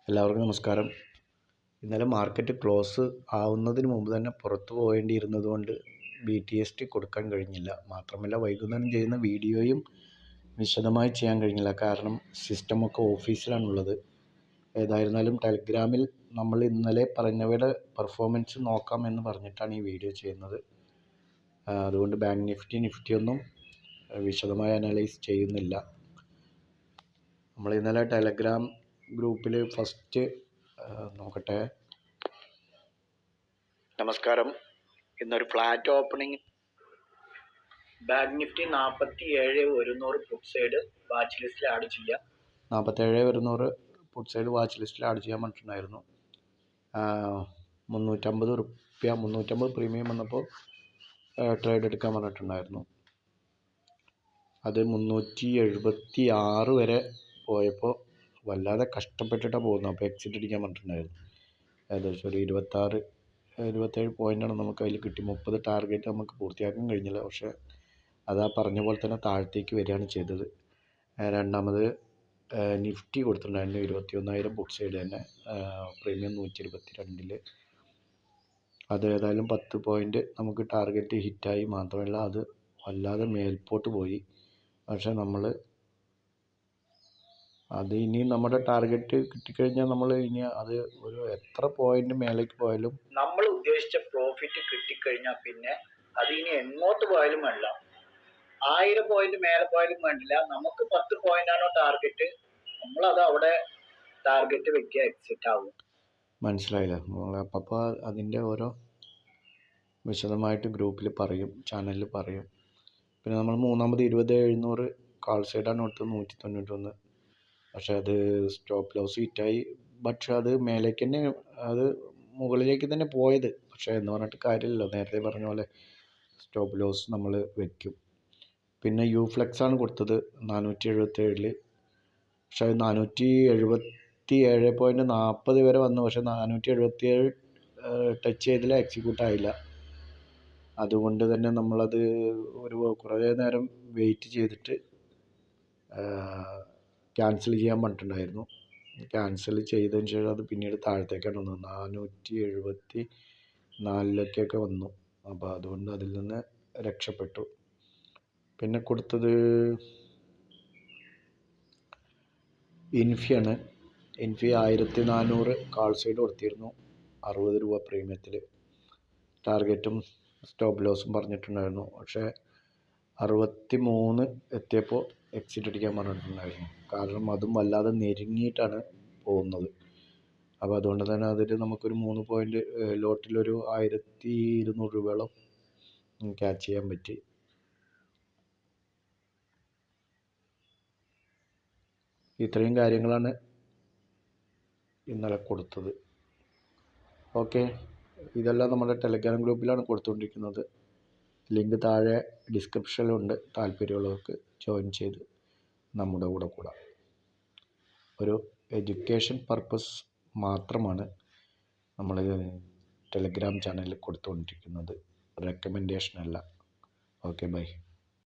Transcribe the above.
എല്ലാവർക്കും നമസ്കാരം. ഇന്നലെ മാർക്കറ്റ് ക്ലോസ് ആവുന്നതിന് മുമ്പ് തന്നെ പുറത്തു പോകേണ്ടിയിരുന്നത് കൊണ്ട് BTST കൊടുക്കാൻ കഴിഞ്ഞില്ല. മാത്രമല്ല വൈകുന്നേരം ചെയ്യുന്ന വീഡിയോയും വിശദമായി ചെയ്യാൻ കഴിഞ്ഞില്ല. കാരണം സിസ്റ്റമൊക്കെ ഓഫീസിലാണുള്ളത്. ഏതായിരുന്നാലും ടെലഗ്രാമിൽ നമ്മൾ ഇന്നലെ പറഞ്ഞവയുടെ പെർഫോമൻസ് നോക്കാം എന്ന് പറഞ്ഞിട്ടാണ് ഈ വീഡിയോ ചെയ്യുന്നത്. അതുകൊണ്ട് ബാങ്ക് നിഫ്റ്റി ഒന്നും വിശദമായി അനലൈസ് ചെയ്യുന്നില്ല. നമ്മൾ ഇന്നലെ ടെലഗ്രാം ഗ്രൂപ്പിൽ ഫസ്റ്റ് നോക്കട്ടെ. നമസ്കാരം. ഇന്നൊരു flat opening. Bank Nifty 47,100 put side watch ലിസ്റ്റിൽ ആഡ് ചെയ്യാം. 47,100 പുട്ട് സൈഡ് വാച്ച് ലിസ്റ്റിൽ ആഡ് ചെയ്യാൻ പറഞ്ഞിട്ടുണ്ടായിരുന്നു. 350 റുപ്യ 350 പ്രീമിയം വന്നപ്പോൾ ട്രേഡ് എടുക്കാൻ പറഞ്ഞിട്ടുണ്ടായിരുന്നു. അത് 376 വരെ പോയപ്പോൾ വല്ലാതെ കഷ്ടപ്പെട്ടിട്ടാണ് പോകുന്നത്. അപ്പോൾ എക്സിറ്റ് അടിക്കാൻ പറഞ്ഞിട്ടുണ്ടായിരുന്നു. ഏകദേശം ഒരു 27 പോയിൻ്റാണ് നമുക്ക് അതിൽ കിട്ടി. 30 ടാർഗറ്റ് നമുക്ക് പൂർത്തിയാക്കാൻ കഴിഞ്ഞില്ല. പക്ഷേ അതാ പറഞ്ഞ പോലെ തന്നെ താഴത്തേക്ക് വരികയാണ് ചെയ്തത്. രണ്ടാമത് നിഫ്റ്റി കൊടുത്തിട്ടുണ്ടായിരുന്നു 21,000 പുട്ട് സൈഡ് തന്നെ, പ്രീമിയം 122. അത് ഏതായാലും 10 പോയിൻ്റ് നമുക്ക് ടാർഗറ്റ് ഹിറ്റായി. മാത്രമല്ല അത് വല്ലാതെ മേൽപോട്ട് പോയി. പക്ഷേ നമ്മൾ അത് ഇനി നമ്മുടെ ടാർഗറ്റ് കിട്ടിക്കഴിഞ്ഞാൽ നമ്മൾ ഇനി അത് ഒരു എത്ര പോയിന്റ് മേലേക്ക് പോയാലും നമ്മൾ ഉദ്ദേശിച്ച പ്രോഫിറ്റ് കിട്ടിക്കഴിഞ്ഞാൽ പിന്നെ അത് ഇനി എങ്ങോട്ട് പോയാലും വേണ്ട. 1000 പോയിന്റ് മേലെ പോയാലും വേണ്ടില്ല. നമുക്ക് 10 പോയിന്റാണോ ടാർഗറ്റ്, നമ്മളത് അവിടെ ടാർഗറ്റ് വെക്കുക, എക്സിറ്റ് ആവും. മനസ്സിലായില്ല? അപ്പോൾ അതിൻ്റെ ഓരോ വിശദമായിട്ട് ഗ്രൂപ്പിൽ പറയും, ചാനലിൽ പറയും. പിന്നെ നമ്മൾ മൂന്നാമത് 20,700 കാൾ സൈഡാണ് കൊടുത്തത് 191. പക്ഷേ അത് സ്റ്റോപ്പ് ലോസ് ഹിറ്റായി. പക്ഷേ അത് മേലേക്ക് തന്നെ, അത് മുകളിലേക്ക് തന്നെ പോയത്. പക്ഷേ എന്ന് പറഞ്ഞിട്ട് കാര്യമില്ലല്ലോ, നേരത്തെ പറഞ്ഞ പോലെ സ്റ്റോപ്പ് ലോസ് നമ്മൾ വെക്കും. പിന്നെ ഫ്ലെക്സാണ് കൊടുത്തത് 477. പക്ഷേ അത് 477.40 വരെ വന്നു. പക്ഷേ 477 ടച്ച് ചെയ്തില്ല, എക്സിക്യൂട്ട് ആയില്ല. അതുകൊണ്ട് തന്നെ നമ്മളത് കുറേ നേരം വെയിറ്റ് ചെയ്തിട്ട് ക്യാൻസൽ ചെയ്യാൻ പറഞ്ഞിട്ടുണ്ടായിരുന്നു. ക്യാൻസൽ ചെയ്തതിന് ശേഷം അത് പിന്നീട് താഴത്തേക്കാണ് വന്നത്. 474 വന്നു. അപ്പോൾ അതുകൊണ്ട് അതിൽ നിന്ന് രക്ഷപ്പെട്ടു. പിന്നെ കൊടുത്തത് ഇൻഫിയാണ്. ഇൻഫി 1400 കാൾ സൈഡ് കൊടുത്തിരുന്നു, 60 രൂപ പ്രീമിയത്തിൽ. ടാർഗറ്റും സ്റ്റോപ്പ് ലോസും പറഞ്ഞിട്ടുണ്ടായിരുന്നു. പക്ഷേ 63 എത്തിയപ്പോൾ എക്സിറ്റ് അടിക്കാൻ പറഞ്ഞിട്ടുണ്ടായിരുന്നു. കാരണം അതും വല്ലാതെ ഞെരുങ്ങിയിട്ടാണ് പോകുന്നത്. അപ്പോൾ അതുകൊണ്ട് തന്നെ അതിൽ നമുക്കൊരു 3 പോയിൻ്റ് ലോട്ടിലൊരു 1200 രൂപയോളം ക്യാച്ച് ചെയ്യാൻ പറ്റി. ഇത്രയും കാര്യങ്ങളാണ് ഇന്നലെ കൊടുത്തത്. ഓക്കെ, ഇതെല്ലാം നമ്മുടെ ടെലഗ്രാം ഗ്രൂപ്പിലാണ് കൊടുത്തുകൊണ്ടിരിക്കുന്നത്. ലിങ്ക് താഴെ ഡിസ്ക്രിപ്ഷനിലുണ്ട്. താല്പര്യമുള്ളവർക്ക് ജോയിൻ ചെയ്ത് നമ്മുടെ കൂടെ കൂടാം. ഒരു എഡ്യൂക്കേഷൻ പർപ്പസ് മാത്രമാണ് നമ്മൾ ടെലഗ്രാം ചാനലിൽ കൊടുത്തുകൊണ്ടിരിക്കുന്നത്, റെക്കമെൻഡേഷൻ അല്ല. Okay, by.